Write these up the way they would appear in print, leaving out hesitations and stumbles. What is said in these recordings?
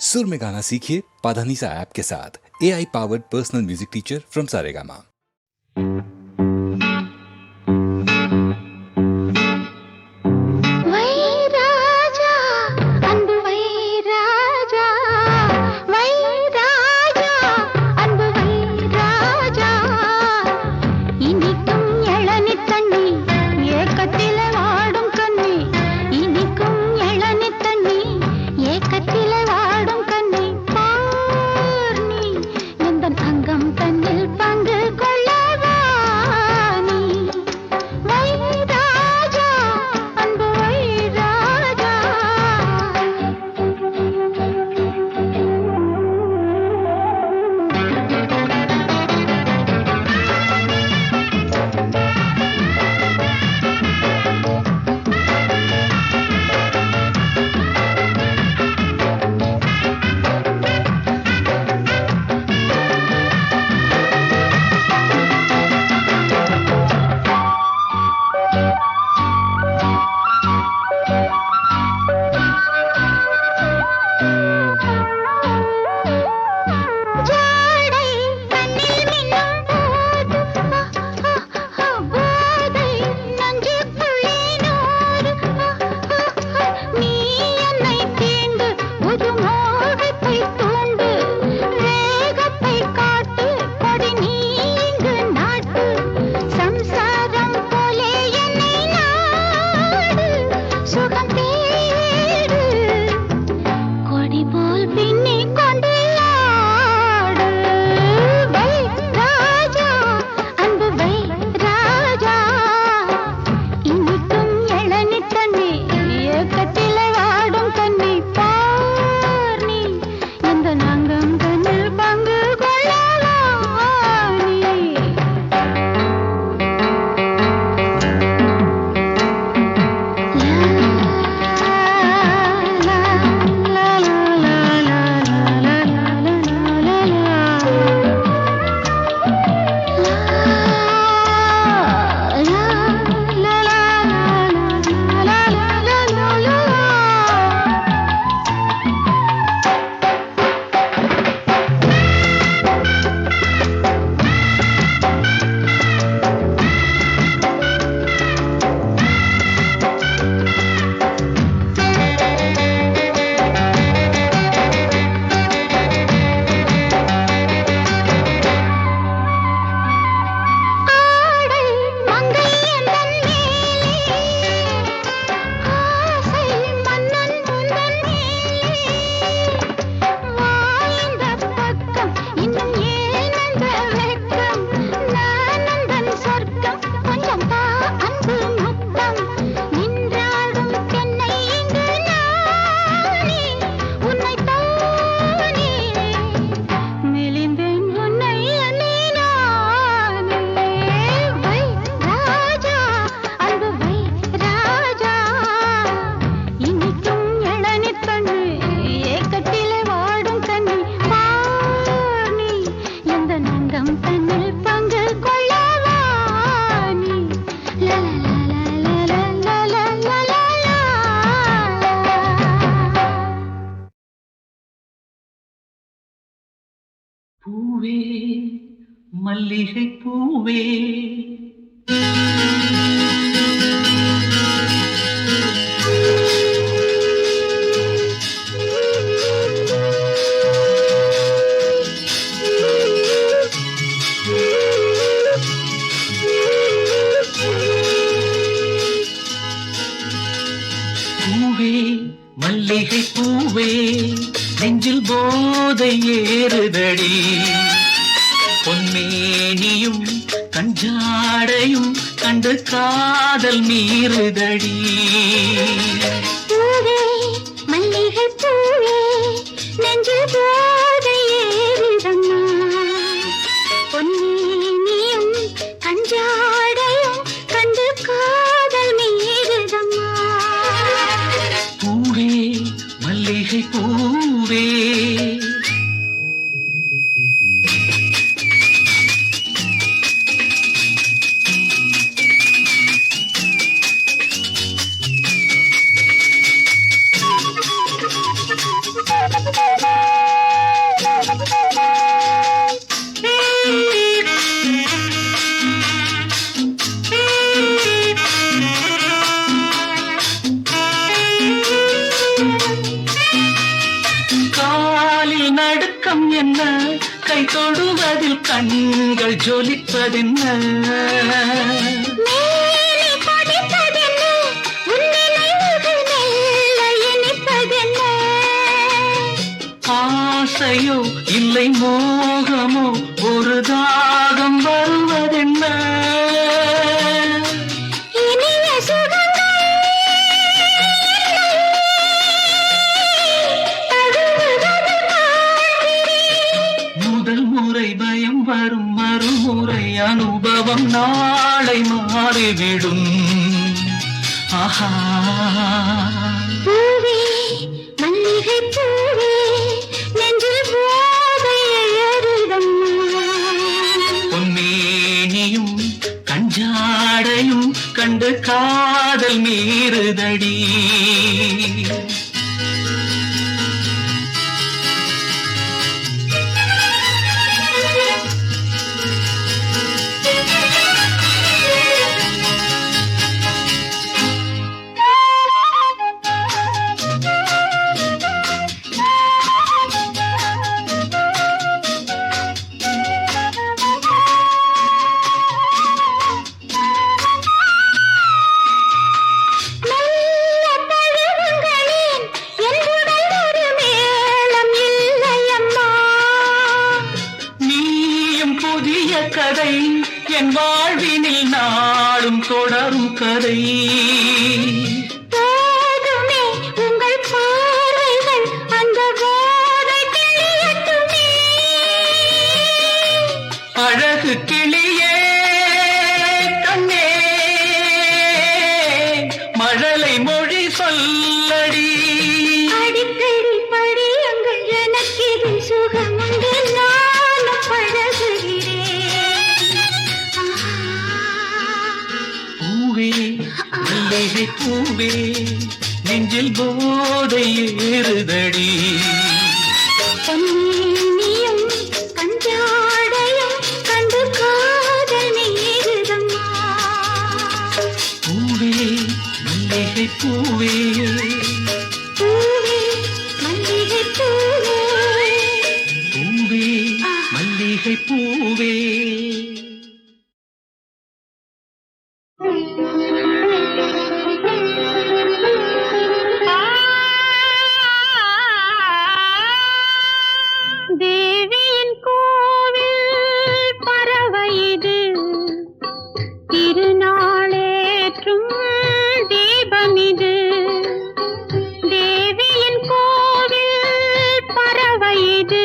सुर में गाना सीखिए पाधानीसा ऐप के साथ। AI powered personal music teacher from Saregama. பூவே மல்லிகை பூவே பூவே மல்லிகை பூவே நெஞ்சில் போதை ஏறுதடி பொன்மேனியும் கஞ்சாடையும் கண்டு காதல் மீறுதடி பூவே மல்லிகை பூவே நெஞ்சில் போதை ஏறுதம்மா பொன்மேனியும் கஞ்சாடையும் கண்டு காதல் மீறுதம்மா பூவே மல்லிகை பூவே Thank you. நெஞ்சில் நடுக்கம் என்ன, கை தொடுவதில் கண்கள் ஜொலிப்பதென்ன. மேலே கொதிப்பதென்ன, உன் நினைவுகள் மெல்ல இனிப்பதென்ன. ஆசையோ இல்லை மோகமோ, ஒரு தாகம் வருவதென்ன. இனிய சுகங்கள் தழுவுவது காண்கிறேன். முதல் முறை பயம் வரும், மறுமுறை அனுபவம் நாளை மாறிவிடும். ஆஹா, பூவே மல்லிகை பூவே, நெஞ்சில் போதை ஏறுதம்மா. பொன்மேனியும் கஞ்சாடையும் கண்டு காதல் மீறுதடி. மெல்ல தழுவுங்களேன், என் உடல் ஒரு மேளம் இல்லையம்மா. நீயும் புதிய கதை, என் வாழ்வினில் நாளும் தொடரும் கதை. போதுமே உங்கள் பார்வைகள், அந்த போதை தெளியட்டுமே. அழகு கிளியே கண்ணே, மழலை மொழி சொல்லடி. அடிக்கடி படியுங்கள், எனக்கிது சுகமுண்டு, நானும் பழகுகிறேன். பூவே மல்லிகை பூவே, நெஞ்சில் போதை ஏறுதடி. பொன்மேனியும் கஞ்சாடையும் கண்டு காதல் மீறுதம்மா. பூவே மல்லிகை பூவே, பூவே மல்லிகை பூவே. பூவே மல்லிகை பூவே. தேவியின் கோவில் பறவை இது, திருநாளேற்றும் தீபம் இது. தேவியின் கோவில் பறவை இது,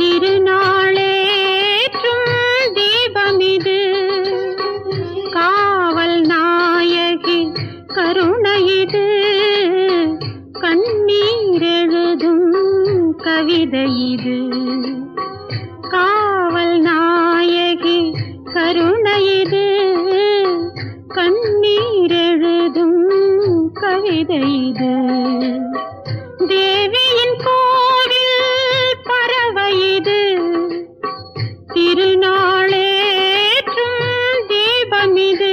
திருநாளேற்றும் தீபம் இது. காவல் நாயகி கருணை இது, கண்ணீர் எழுதும் கவிதை இது. காவல் நாயகி கருணை இது, கண்ணீர் எழுதும் கவிதை இது. தேவியின் கோவில் பறவை இது, திருநாளேற்றும் தீபம் இது.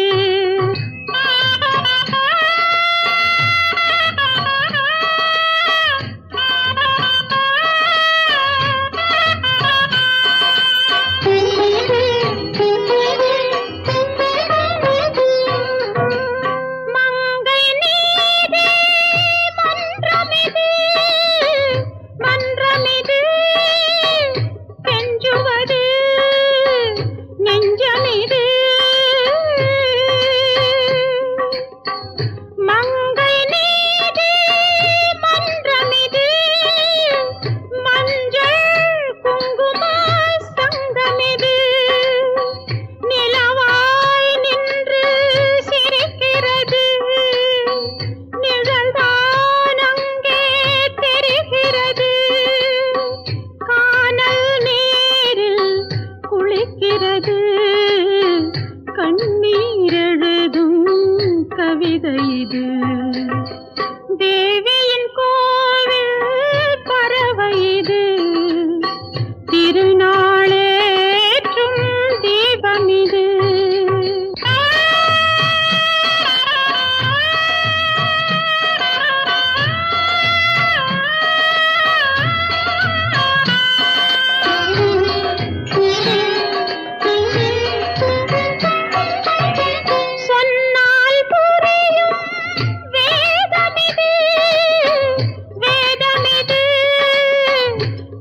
நாதமிது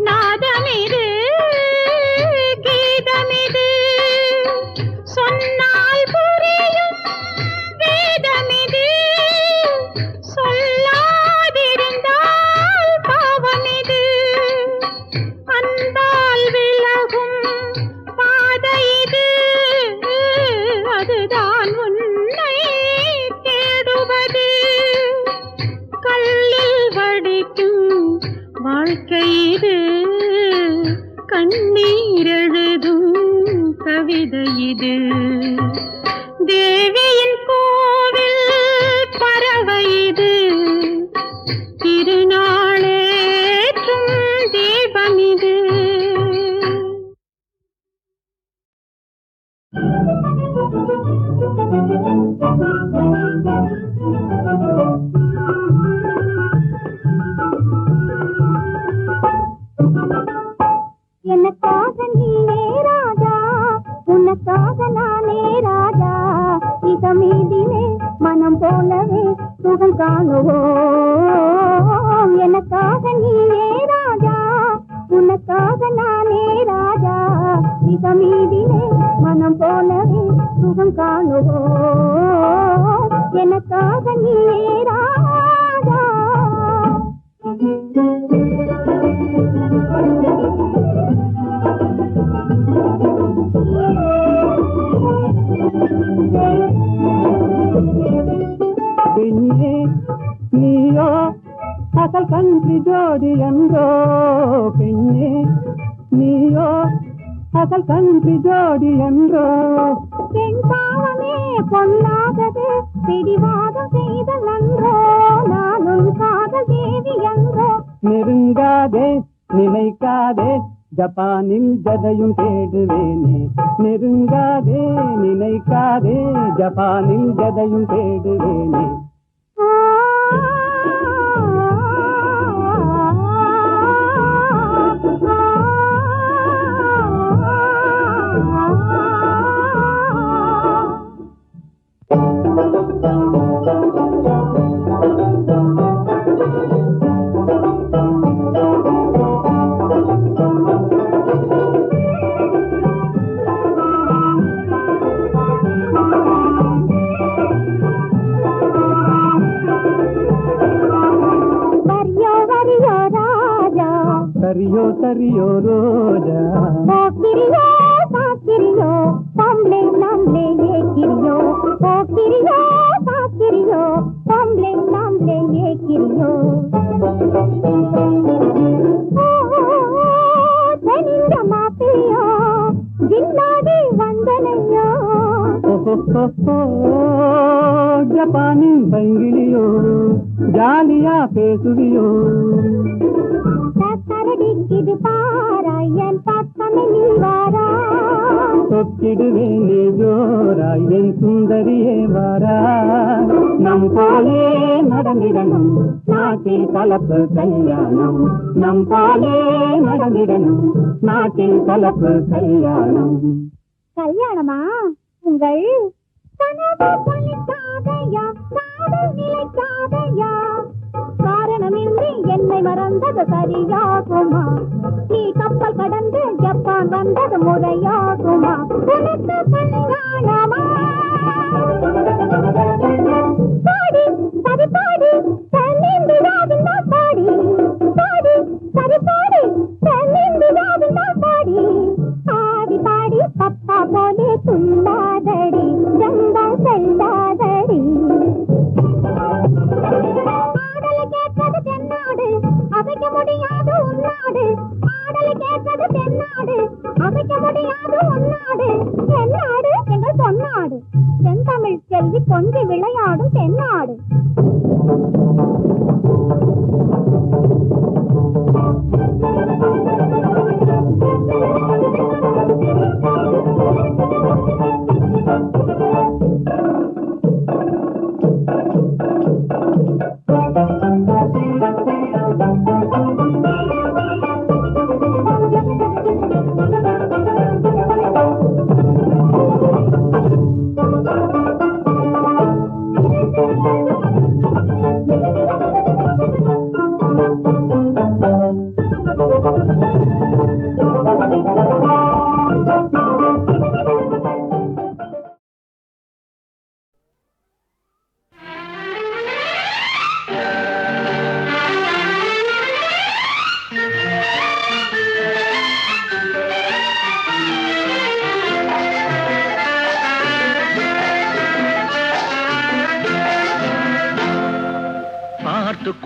நாதமிது கீதமிது சொன்னால் புரியும் வேதமிது சொல்லாதிருந்தால் பாவமிது அன்பால் விலகும் பாதை இது அதுதான் உன்னை தேடுவது கல்லில் வடிக்கும் வாழ்க்கை இது கண்ணீர் எழுதும் கவிதை இது தேவியின் கோவில் பறவை இது திருநாளேற்றும் தீபம் இது எனக்காக நீயே ராஜா உனக்காக நானே ராஜா இதமீதிலே மனம் போலவே சுகம் காணுவோம் எனக்காக நீயே ராஜா உனக்காக நானே ராஜா இதமீதிலே மனம் போலவே சுகம் காணுவோம் எனக்காக நீயே ராஜா பெண்ணே நீயோ அசல் கன்றி ஜோடி என்றோ பெண்ணே நீயோ அசல் கன்றி ஜோடி என்றோ பெண் பாவமே பொல்லாதது பிடிவாதம் செய்தல் நன்றோ நானும் காதல் தேவி என்றோ நெருங்காதே நினைக்காதே ஜப்பானில் ஜதையும் தேடுவேனே நெருங்காதே நினைக்காதே ஜப்பானில் ஜதையும் தேடுவேனே சரியோ சரியோ ரோஜா போக்கிரியோ பாக்கிரியோ பொம்பளை நம்மளே ஏக்கிரியோ போக்கிரியோ பாக்கிரியோ பொம்பளை நம்மளே ஏக்கிரியோ தெரிந்த மாப்பிள்ளையோ ஜின்னாடி வந்தனையோ ஜப்பானின் பைங்கிலியோ ஜாலியா பேசுவியோ கரடிக்குது பாராயன் பக்கமே நீ வாரா தொக்கிடுவேனே ஜோராய் என் சுந்தரியே வாரா நம் போலே நடந்திடணும் நாட்டில் கலப்பு கல்யாணம் நம் போலே நடந்திடணும் நாட்டில் கலப்பு கல்யாணம் கல்யாணமா உங்கள் கனவு பலிக்காதையா காதல் நிலைக்காதையா காரணமின்றி என்னை மறந்தது சரியாகுமா நீ கப்பல் கடந்து ஜப்பான் வந்தது முறையாகுமா உனக்கு கல்யாணமா பாடி சரி பாடி தென்னிந்தியாவின் பாடி பாடி சரி பாடி தென்னிந்தியாவின் பாடி ஆடி பாடி பப்பா போலே துள்ளாதடி ஜம்பா செல்லாதடி ஆடலை கேட்பது தென்னாடு அசைக்க முடியாது உன்னாடு ஆடலை கேட்பது தென்னாடு அசைக்க முடியாது உன்னாடு தென்னாடு எங்கள் பொன்னாடு தென்தமிழ் செல்வி கொஞ்சி விளையாடும் தென்னாடு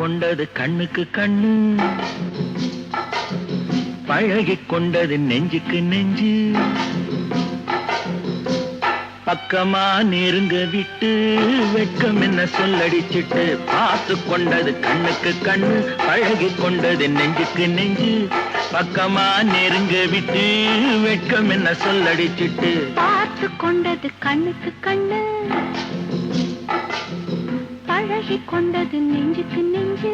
கொண்டது கண்ணுக்கு கண்ணு, பழகிக் கொண்டது நெஞ்சுக்கு நெஞ்சு. பக்கமா நெருங்க விட்டு வெட்கம் என்ன சொல்லடிச்சிட்டு, பார்த்து கொண்டது கண்ணுக்கு கண்ணு, பழகிக் கொண்டது நெஞ்சுக்கு நெஞ்சு. பக்கமா நெருங்க விட்டு வெட்கம் என்ன சொல்லடிச்சிட்டு, பார்த்து கொண்டது கண்ணுக்கு கண்ணு, பழகி கொண்டது நெஞ்சுக்கு நெஞ்சு.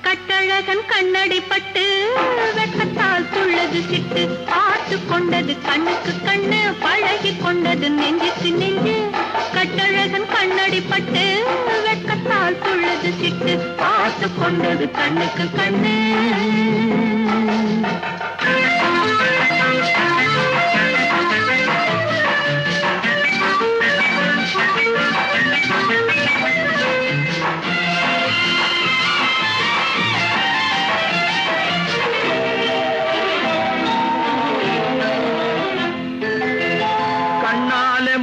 கட்டழகன் கண்ணடி பட்டு வெட்கத்தால் துள்ளது சிட்டு, பார்த்து கொண்டது கண்ணுக்கு கண்ணு, பழகி கொண்டது நெஞ்சுக்கு நெஞ்சு. கட்டழகன் கண்ணடி பட்டு வெட்கத்தால் துள்ளது சிட்டு, பார்த்து கொண்டது கண்ணுக்கு கண்ணு.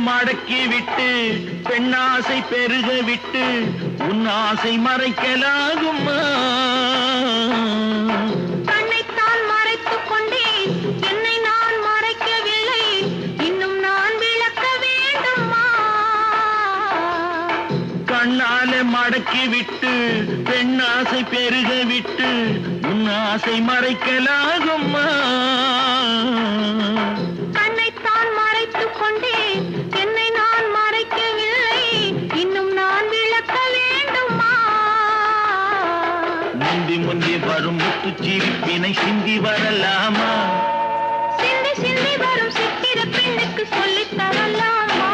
மடக்கி விட்டு பெண்ணாசை பெருக விட்டு உன் ஆசை மறைக்கலாகுமா? கண்ணைத்தான் மறைத்துக் கொண்டேன், என்னை நான் மறைக்கவில்லை, இன்னும் நான் விளக்க வேண்டுமா? கண்ணால மடக்கி விட்டு பெண்ணாசை பெருக விட்டு உன் ஆசை மறைக்கலாகுமா? கண்ணைத்தான் மறைத்துக் கொண்டேன், என்னை நான் மறைக்கவில்லை, இன்னும் நான் விளக்க வேண்டுமா? முந்தி முந்தி வரும் முத்துச்சிரிப்பினை சிந்தி வரலாமா? சிந்தி சிந்தி வரும் சித்திர பெண்ணுக்கு சொல்லித் தரலாமா?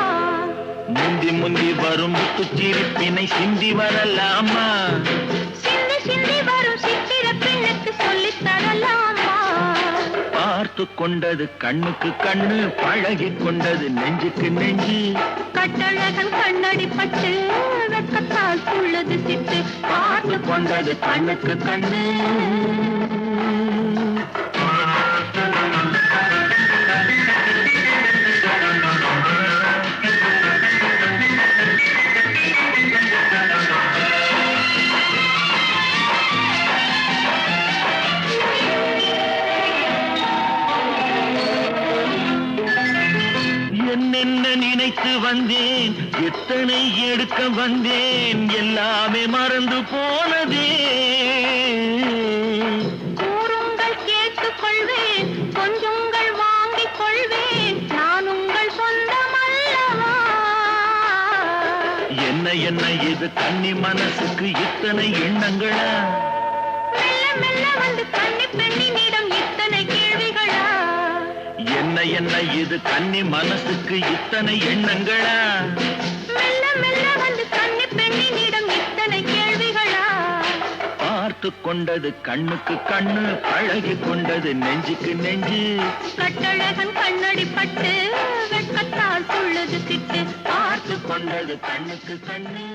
முந்தி முந்தி வரும் முத்துச்சிரிப்பினை சிந்தி வரலாமா? சிந்தி சிந்தி வரும் சித்திர பெண்ணுக்கு சொல்லித் தரலாமா? பார்த்து கொண்டது கண்ணுக்கு கண்ணு, பழகிக் கொண்டது நெஞ்சுக்கு நெஞ்சு. கட்டழகன் கண்ணடி பட்டு வெட்கத்தால் துள்ளது சிட்டு, பார்த்து கொண்டது கண்ணுக்கு கண்ணு. என்னென்ன நினைத்து வந்தேன், எத்தனை எடுக்க வந்தேன், எல்லாமே மறந்து போனதே. கூறுங்கள் கேட்டுக் கொள்வேன், கொஞ்சங்கள் வாங்கிக் கொள்வேன், நான் உங்கள் சொந்தம் அல்லவா? என்ன என்ன இது கன்னி மனசுக்கு இத்தனை எண்ணங்களா? மெல்ல மெல்ல வந்து கன்னி பெண்ணினிடம் இத்தனை கேள்விகளா? என்ன என்ன இது கன்னி மனசுக்கு இத்தனை எண்ணங்களா? மெல்ல மெல்ல வந்து கன்னி பெண்ணினிடம் இத்தனை கேள்விகளா? பார்த்து கொண்டது கண்ணுக்கு கண்ணு, பழகி கொண்டது நெஞ்சுக்கு நெஞ்சு. கட்டழகன் கண்ணடி பட்டு வெட்கத்தால் துள்ளது சிட்டு, பார்த்து கொண்டது கண்ணுக்கு கண்ணு.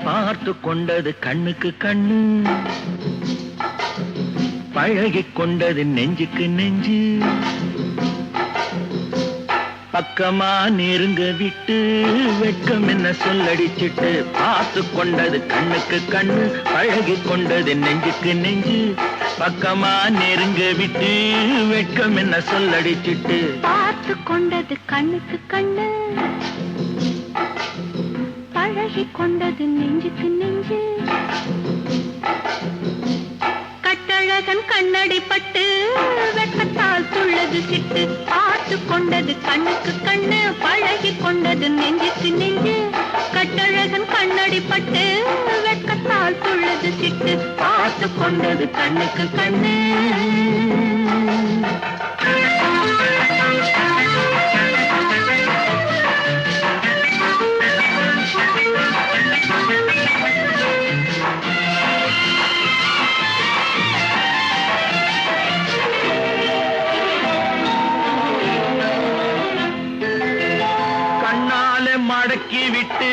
பார்த்து கொண்டது கண்ணுக்கு கண்ணு, பழகிக் கொண்டது நெஞ்சுக்கு நெஞ்சு. பக்கமா நெருங்க விட்டு வெட்கம் என்ன சொல்லடிச்சிட்டு, பார்த்து கொண்டது கண்ணுக்கு கண்ணு, பழகிக் கொண்டது நெஞ்சுக்கு நெஞ்சு. பக்கமா நெருங்க விட்டு வெட்கம் என்ன சொல்லடிச்சிட்டு, பார்த்து கொண்டது கண்ணுக்கு கண்ணு, பழகி கொண்டது நெஞ்சுக்கு நெஞ்சு. கட்டழகன் கண்ணடி பட்டு வெட்கத்தால் துள்ளது சிட்டு, பார்த்து கொண்டது கண்ணுக்கு கண்ணு, பழகி கொண்டது நெஞ்சுக்கு நெஞ்சு. கட்டழகன் கண்ணடி பட்டு வெட்கத்தால் துள்ளது சிட்டு, பார்த்து கொண்டது கண்ணுக்கு கண்ணு. மடக்கி விட்டு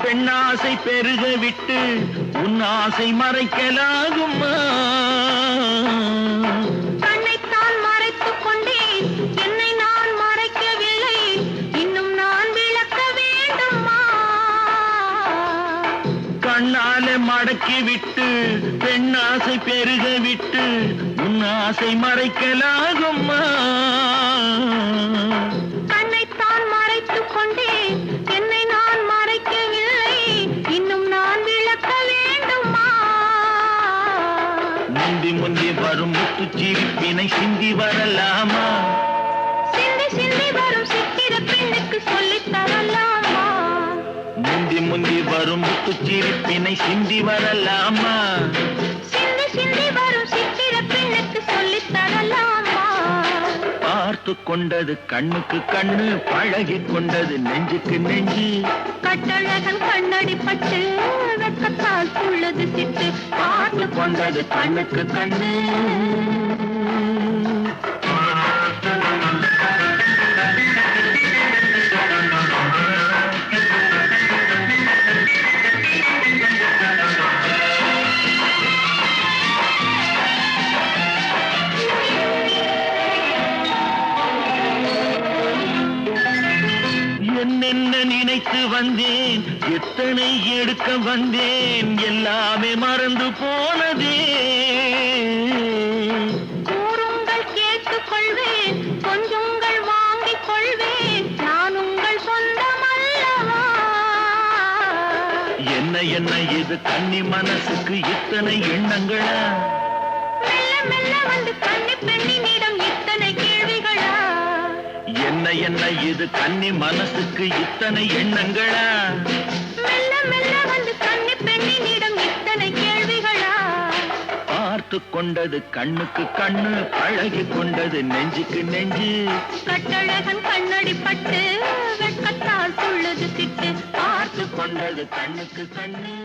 பெண்ணாசை பெருக விட்டு உன் ஆசை மறைக்கலாகுமா? கண்ணைத்தான் மறைத்துக் கொண்டேன், என்னை நான் மறைக்கவில்லை, இன்னும் நான் விளக்க வேண்டுமா? கண்ணாலே மடக்கி விட்டு பெண்ணாசை பெருக விட்டு உன் ஆசை மறைக்கலாகுமா? கண்ணைத்தான் மறைத்துக் கொண்டேன், என்னை நான் மறைக்கவில்லை, இன்னும் நான் விளக்க வேண்டுமா? முந்தி முந்தி வரும் முத்து சிரிப்பினை சிந்தி வரலாமா? சிந்தி சிந்தி வரும் சித்திர பெண்ணுக்கு சொல்லித் தரலாமா? முந்தி முந்தி வரும் முத்து சிரிப்பினை சிந்தி வரலாமா? சிந்தி சிந்தி வரும் சித்திர பெண்ணுக்கு சொல்லித் தரலாமா? பார்த்து கொண்டது கண்ணுக்கு கண்ணு, பழகி கொண்டது நெஞ்சுக்கு நெஞ்சு. கட்டழகன் கண்ணடி பட்டு வெக்கத்தால் துள்ளது சிட்டு, பார்த்து கொண்டது கண்ணுக்கு கண்ணு. என்னென்ன நினைத்து வந்தேன், எத்தனை எடுக்க வந்தேன், எல்லாமே மறந்து போனதே. கூறுங்கள் கேட்டுக் கொள்வேன், கொஞ்சுங்கள் வாங்கிக் கொள்வேன், நான் உங்கள் சொந்தம் அல்லவா? என்ன என்ன இது கன்னி மனசுக்கு இத்தனை எண்ணங்களா? மெல்ல மெல்ல வந்து கன்னி பெண்ணினிடம் இத்தனை கேள்விகளா? என்ன என்ன இது கன்னி மனசுக்கு இத்தனை எண்ணங்களா? மெல்ல மெல்ல வந்து கன்னி பெண்ணினிடம் இத்தனை கேள்விகளா? பார்த்து கொண்டது கண்ணுக்கு கண்ணு, பழகி கொண்டது நெஞ்சுக்கு நெஞ்சு. கட்டழகன் கண்ணடி பட்டு வெட்கத்தால் துள்ளது சிட்டு, பார்த்து கொண்டது கண்ணுக்கு கண்ணு.